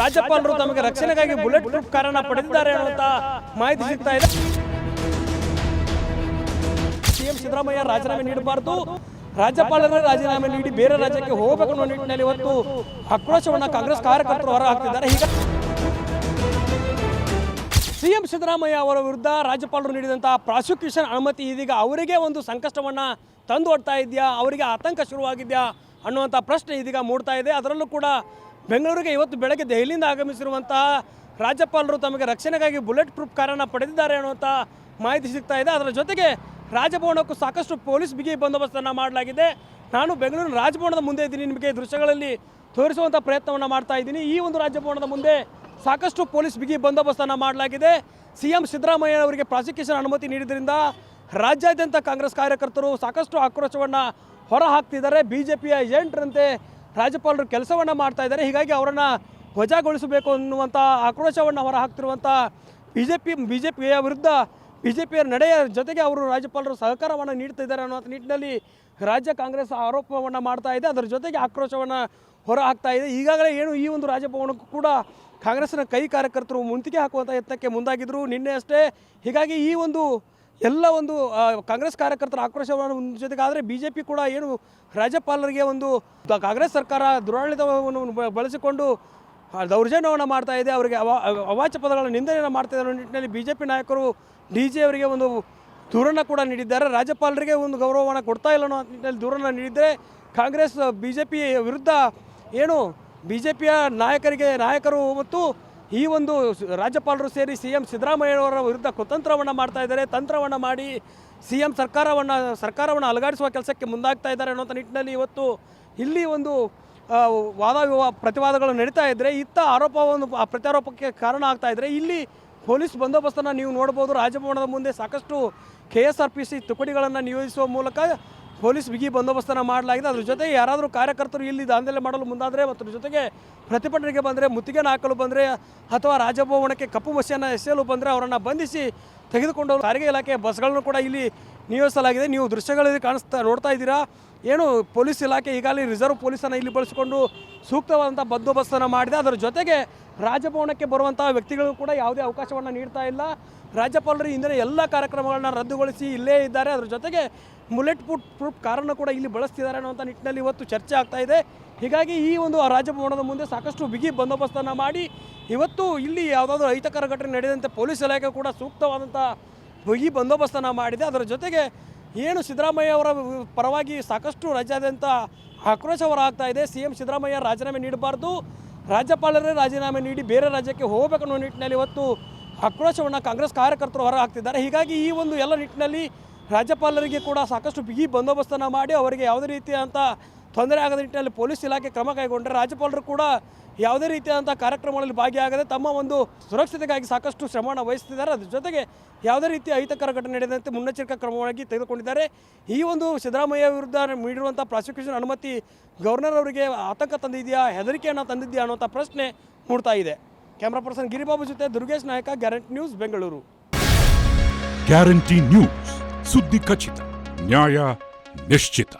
ರಾಜ್ಯಪಾಲರು ತಮಗೆ ರಕ್ಷಣೆಗಾಗಿ ಬುಲೆಟ್ ಪ್ರೂಫ್ ಕಾರನ್ನು ಪಡೆದಿದ್ದಾರೆ ಅನ್ನುವಂತ ಮಾಹಿತಿ ಸಿಗ್ತಾ ಇದೆ. ಸಿಎಂ ಸಿದ್ದರಾಮಯ್ಯ ರಾಜೀನಾಮೆ ನೀಡಬಾರದು, ರಾಜ್ಯಪಾಲರೇ ರಾಜೀನಾಮೆ ನೀಡಿ ಬೇರೆ ರಾಜ್ಯಕ್ಕೆ ಹೋಗಬೇಕು ಅನ್ನೋ ನಿಟ್ಟಿನಲ್ಲಿ ಇವತ್ತು ಆಕ್ರೋಶವನ್ನು ಕಾಂಗ್ರೆಸ್ ಕಾರ್ಯಕರ್ತರು ಹೊರಹಾಕ್ತಿದ್ದಾರೆ. ಈಗ ಸಿಎಂ ಸಿದ್ದರಾಮಯ್ಯ ಅವರ ವಿರುದ್ಧ ರಾಜ್ಯಪಾಲರು ನೀಡಿದಂತಹ ಪ್ರಾಸಿಕ್ಯೂಷನ್ ಅನುಮತಿ ಇದೀಗ ಅವರಿಗೆ ಒಂದು ಸಂಕಷ್ಟವನ್ನು ತಂದು ಒಡ್ತಾ ಇದೆಯಾ, ಅವರಿಗೆ ಆತಂಕ ಶುರುವಾಗಿದೆಯಾ ಅನ್ನುವಂಥ ಪ್ರಶ್ನೆ ಇದೀಗ ಮೂಡ್ತಾ ಇದೆ. ಅದರಲ್ಲೂ ಕೂಡ ಬೆಂಗಳೂರಿಗೆ ಇವತ್ತು ಬೆಳಗ್ಗೆ ದೆಹಲಿಯಿಂದ ಆಗಮಿಸಿರುವಂತಹ ರಾಜ್ಯಪಾಲರು ತಮಗೆ ರಕ್ಷಣೆಗಾಗಿ ಬುಲೆಟ್ ಪ್ರೂಫ್ ಕಾರನ್ನು ಪಡೆದಿದ್ದಾರೆ ಅನ್ನುವಂಥ ಮಾಹಿತಿ ಸಿಗ್ತಾ ಇದೆ. ಅದರ ಜೊತೆಗೆ ರಾಜಭವನಕ್ಕೂ ಸಾಕಷ್ಟು ಪೊಲೀಸ್ ಬಿಗಿ ಬಂದೋಬಸ್ತನ್ನು ಮಾಡಲಾಗಿದೆ. ನಾನು ಬೆಂಗಳೂರಿನ ರಾಜಭವನದ ಮುಂದೆ ಇದ್ದೀನಿ, ನಿಮಗೆ ದೃಶ್ಯಗಳಲ್ಲಿ ತೋರಿಸುವಂಥ ಪ್ರಯತ್ನವನ್ನು ಮಾಡ್ತಾ ಇದ್ದೀನಿ. ಈ ಒಂದು ರಾಜಭವನದ ಮುಂದೆ ಸಾಕಷ್ಟು ಪೊಲೀಸ್ ಬಿಗಿ ಬಂದೋಬಸ್ತನ್ನು ಮಾಡಲಾಗಿದೆ. ಸಿಎಂ ಸಿದ್ದರಾಮಯ್ಯ ಅವರಿಗೆ ಪ್ರಾಸಿಕ್ಯೂಷನ್ ಅನುಮತಿ ನೀಡಿದ್ರಿಂದ ರಾಜ್ಯಾದ್ಯಂತ ಕಾಂಗ್ರೆಸ್ ಕಾರ್ಯಕರ್ತರು ಸಾಕಷ್ಟು ಆಕ್ರೋಶವನ್ನು ಹೊರ ಹಾಕ್ತಿದ್ದಾರೆ. BJPಯ ಏಜೆಂಟ್ರಂತೆ ರಾಜ್ಯಪಾಲರು ಕೆಲಸವನ್ನು ಮಾಡ್ತಾ ಇದ್ದಾರೆ. ಹೀಗಾಗಿ ಅವರನ್ನು ವಜಾಗೊಳಿಸಬೇಕು ಅನ್ನುವಂಥ ಆಕ್ರೋಶವನ್ನು ಹೊರ ಹಾಕ್ತಿರುವಂಥ BJPಯ ವಿರುದ್ಧ BJPಯ ನಡೆಯ ಜೊತೆಗೆ ಅವರು ರಾಜ್ಯಪಾಲರು ಸಹಕಾರವನ್ನು ನೀಡ್ತಿದ್ದಾರೆ ಅನ್ನುವಂಥ ನಿಟ್ಟಿನಲ್ಲಿ ರಾಜ್ಯ ಕಾಂಗ್ರೆಸ್ ಆರೋಪವನ್ನು ಮಾಡ್ತಾ ಇದೆ. ಅದರ ಜೊತೆಗೆ ಆಕ್ರೋಶವನ್ನು ಹೊರ ಹಾಕ್ತಾ ಇದೆ. ಈಗಾಗಲೇ ಈ ಒಂದು ರಾಜಭವನಕ್ಕೂ ಕೂಡ ಕಾಂಗ್ರೆಸ್ನ ಕೈ ಕಾರ್ಯಕರ್ತರು ಮುಂತಿಗೆ ಹಾಕುವಂಥ ಯತ್ನಕ್ಕೆ ಮುಂದಾಗಿದ್ದರು ನಿನ್ನೆ ಅಷ್ಟೇ. ಹೀಗಾಗಿ ಈ ಒಂದು ಎಲ್ಲ ಒಂದು ಕಾಂಗ್ರೆಸ್ ಕಾರ್ಯಕರ್ತರ ಆಕ್ರೋಶವನ್ನು ಜೊತೆಗಾದರೆ BJP ಕೂಡ ರಾಜ್ಯಪಾಲರಿಗೆ ಒಂದು ಕಾಂಗ್ರೆಸ್ ಸರ್ಕಾರ ದುರಾಡಳಿತವನ್ನು ಬಳಸಿಕೊಂಡು ದೌರ್ಜನ್ಯವನ್ನು ಮಾಡ್ತಾ ಇದೆ, ಅವರಿಗೆ ಅವಾಚ್ಯ ಪದಗಳ ನಿಂದನೆಯನ್ನು ಮಾಡ್ತಾ ಇದ್ದಾರೆ ನಿಟ್ಟಿನಲ್ಲಿ BJP ನಾಯಕರು DG ಅವರಿಗೆ ಒಂದು ದೂರನ್ನು ಕೂಡ ನೀಡಿದ್ದಾರೆ. ರಾಜ್ಯಪಾಲರಿಗೆ ಒಂದು ಗೌರವವನ್ನು ಕೊಡ್ತಾ ಇಲ್ಲ ಅನ್ನೋ ನಿಟ್ಟಿನಲ್ಲಿ ದೂರನ್ನು ನೀಡಿದರೆ ಕಾಂಗ್ರೆಸ್ BJP ವಿರುದ್ಧ BJPಯ ನಾಯಕರು ಮತ್ತು ಈ ಒಂದು ರಾಜ್ಯಪಾಲರು ಸೇರಿ ಸಿಎಂ ಸಿದ್ದರಾಮಯ್ಯವರ ವಿರುದ್ಧ ಕುತಂತ್ರವನ್ನು ಮಾಡ್ತಾ ಇದ್ದಾರೆ. ತಂತ್ರವನ್ನು ಮಾಡಿ ಸಿಎಂ ಸರ್ಕಾರವನ್ನು ಅಲುಗಾಡಿಸುವ ಕೆಲಸಕ್ಕೆ ಮುಂದಾಗ್ತಾ ಇದ್ದಾರೆ ಅನ್ನೋಂಥ ನಿಟ್ಟಿನಲ್ಲಿ ಇವತ್ತು ಇಲ್ಲಿ ಒಂದು ಪ್ರತಿವಾದಗಳು ನಡೀತಾ ಇದ್ದರೆ ಇತ್ತ ಆರೋಪವನ್ನು ಪ್ರತ್ಯಾರೋಪಕ್ಕೆ ಕಾರಣ ಆಗ್ತಾ ಇದ್ದರೆ ಇಲ್ಲಿ ಪೊಲೀಸ್ ಬಂದೋಬಸ್ತನ್ನು ನೀವು ನೋಡ್ಬೋದು. ರಾಜಭವನದ ಮುಂದೆ ಸಾಕಷ್ಟು KSRPC ತುಕಡಿಗಳನ್ನು ನಿಯೋಜಿಸುವ ಮೂಲಕ ಪೊಲೀಸ್ ಬಿಗಿ ಬಂದೋಬಸ್ತನ್ನು ಮಾಡಲಾಗಿದೆ. ಅದ್ರ ಜೊತೆಗೆ ಯಾರಾದರೂ ಕಾರ್ಯಕರ್ತರು ಇಲ್ಲಿ ದಾಂಧಲೆ ಮಾಡಲು ಮುಂದಾದರೆ ಮತ್ತು ಜೊತೆಗೆ ಪ್ರತಿಭಟನೆಗೆ ಬಂದರೆ, ಮುತ್ತಿಗೆಯನ್ನು ಹಾಕಲು ಬಂದರೆ ಅಥವಾ ರಾಜಭವನಕ್ಕೆ ಕಪ್ಪು ಮಸಿಯನ್ನು ಎಸೆಯಲು ಬಂದರೆ ಅವರನ್ನು ಬಂಧಿಸಿ ತೆಗೆದುಕೊಂಡು ಸಾರಿಗೆ ಇಲಾಖೆಯ ಬಸ್ಗಳನ್ನು ಕೂಡ ಇಲ್ಲಿ ನಿಯೋಜಿಸಲಾಗಿದೆ. ನೀವು ದೃಶ್ಯಗಳಲ್ಲಿ ನೋಡ್ತಾ ಇದ್ದೀರಾ. ಪೊಲೀಸ್ ಇಲಾಖೆ ಈಗಾಗಲೇ ರಿಸರ್ವ್ ಪೊಲೀಸನ್ನು ಇಲ್ಲಿ ಬಳಸಿಕೊಂಡು ಸೂಕ್ತವಾದಂಥ ಬಂದೋಬಸ್ತನ್ನು ಮಾಡಿದೆ. ಅದರ ಜೊತೆಗೆ ರಾಜಭವನಕ್ಕೆ ಬರುವಂಥ ವ್ಯಕ್ತಿಗಳು ಕೂಡ ಯಾವುದೇ ಅವಕಾಶವನ್ನು ನೀಡ್ತಾ ಇಲ್ಲ. ರಾಜ್ಯಪಾಲರು ಇಂದಿನ ಎಲ್ಲ ಕಾರ್ಯಕ್ರಮಗಳನ್ನ ರದ್ದುಗೊಳಿಸಿ ಇಲ್ಲೇ ಇದ್ದಾರೆ. ಅದರ ಜೊತೆಗೆ ಬುಲೆಟ್ ಪ್ರೂಫ್ ಕಾರನ್ನು ಕೂಡ ಇಲ್ಲಿ ಬಳಸ್ತಿದ್ದಾರೆ ಅನ್ನೋಂಥ ನಿಟ್ಟಿನಲ್ಲಿ ಇವತ್ತು ಚರ್ಚೆ ಆಗ್ತಾ ಇದೆ. ಹೀಗಾಗಿ ಈ ಒಂದು ರಾಜಭವನದ ಮುಂದೆ ಸಾಕಷ್ಟು ಬಿಗಿ ಬಂದೋಬಸ್ತನ್ನು ಮಾಡಿ ಇವತ್ತು ಇಲ್ಲಿ ಯಾವುದಾದ್ರೂ ಅಹಿತಕರ ಘಟನೆ ನಡೆದಂತೆ ಪೊಲೀಸ್ ಇಲಾಖೆ ಕೂಡ ಸೂಕ್ತವಾದಂಥ ಬಿಗಿ ಬಂದೋಬಸ್ತನ್ನು ಮಾಡಿದೆ. ಅದರ ಜೊತೆಗೆ ಸಿದ್ದರಾಮಯ್ಯ ಅವರ ಪರವಾಗಿ ಸಾಕಷ್ಟು ರಾಜ್ಯಾದ್ಯಂತ ಆಕ್ರೋಶ ಹೊರಹಾಗ್ತಾ ಇದೆ. ಸಿಎಂ ಸಿದ್ದರಾಮಯ್ಯ ರಾಜೀನಾಮೆ ನೀಡಬಾರ್ದು, ರಾಜ್ಯಪಾಲರೇ ರಾಜೀನಾಮೆ ನೀಡಿ ಬೇರೆ ರಾಜ್ಯಕ್ಕೆ ಹೋಗಬೇಕು ಅನ್ನೋ ನಿಟ್ಟಿನಲ್ಲಿ ಇವತ್ತು ಆಕ್ರೋಶವನ್ನು ಕಾಂಗ್ರೆಸ್ ಕಾರ್ಯಕರ್ತರು ಹೊರ ಹಾಕ್ತಿದ್ದಾರೆ. ಹೀಗಾಗಿ ಈ ಒಂದು ಎಲ್ಲ ನಿಟ್ಟಿನಲ್ಲಿ ರಾಜ್ಯಪಾಲರಿಗೆ ಕೂಡ ಸಾಕಷ್ಟು ಬಿಗಿ ಬಂದೋಬಸ್ತನ್ನು ಮಾಡಿ ಅವರಿಗೆ ಯಾವುದೇ ರೀತಿಯಾದಂಥ ತೊಂದರೆ ಆಗದ ನಿಟ್ಟಿನಲ್ಲಿ ಪೊಲೀಸ್ ಇಲಾಖೆ ಕ್ರಮ ಕೈಗೊಂಡರೆ ರಾಜ್ಯಪಾಲರು ಕೂಡ ಯಾವುದೇ ರೀತಿಯಾದಂಥ ಕಾರ್ಯಕ್ರಮಗಳಲ್ಲಿ ಭಾಗಿಯಾಗದೆ ತಮ್ಮ ಒಂದು ಸುರಕ್ಷತೆಗಾಗಿ ಸಾಕಷ್ಟು ಶ್ರಮವನ್ನು ವಹಿಸ್ತಿದ್ದಾರೆ. ಅದ್ರ ಜೊತೆಗೆ ಯಾವುದೇ ರೀತಿಯ ಅಹಿತಕರ ಘಟನೆ ನಡೆದಂತೆ ಮುನ್ನೆಚ್ಚರಿಕಾ ಕ್ರಮವಾಗಿ ತೆಗೆದುಕೊಂಡಿದ್ದಾರೆ. ಈ ಒಂದು ಸಿದ್ದರಾಮಯ್ಯ ವಿರುದ್ಧ ನೀಡಿರುವಂಥ ಪ್ರಾಸಿಕ್ಯೂಷನ್ ಅನುಮತಿ ಗವರ್ನರ್ ಅವರಿಗೆ ಆತಂಕ ತಂದಿದೆಯಾ, ಹೆದರಿಕೆಯನ್ನು ತಂದಿದೆಯಾ ಅನ್ನೋಂಥ ಪ್ರಶ್ನೆ ಮೂಡ್ತಾ ಇದೆ. ಕ್ಯಾಮ್ರಾ ಪರ್ಸನ್ ಗಿರಿಬಾಬು ಜೊತೆ ದುರ್ಗೇಶ್ ನಾಯಕ, guarantee news, Bengaluru. Guarantee news, ಸುದ್ದಿ ಖಚಿತ, ನ್ಯಾಯ ನಿಶ್ಚಿತ.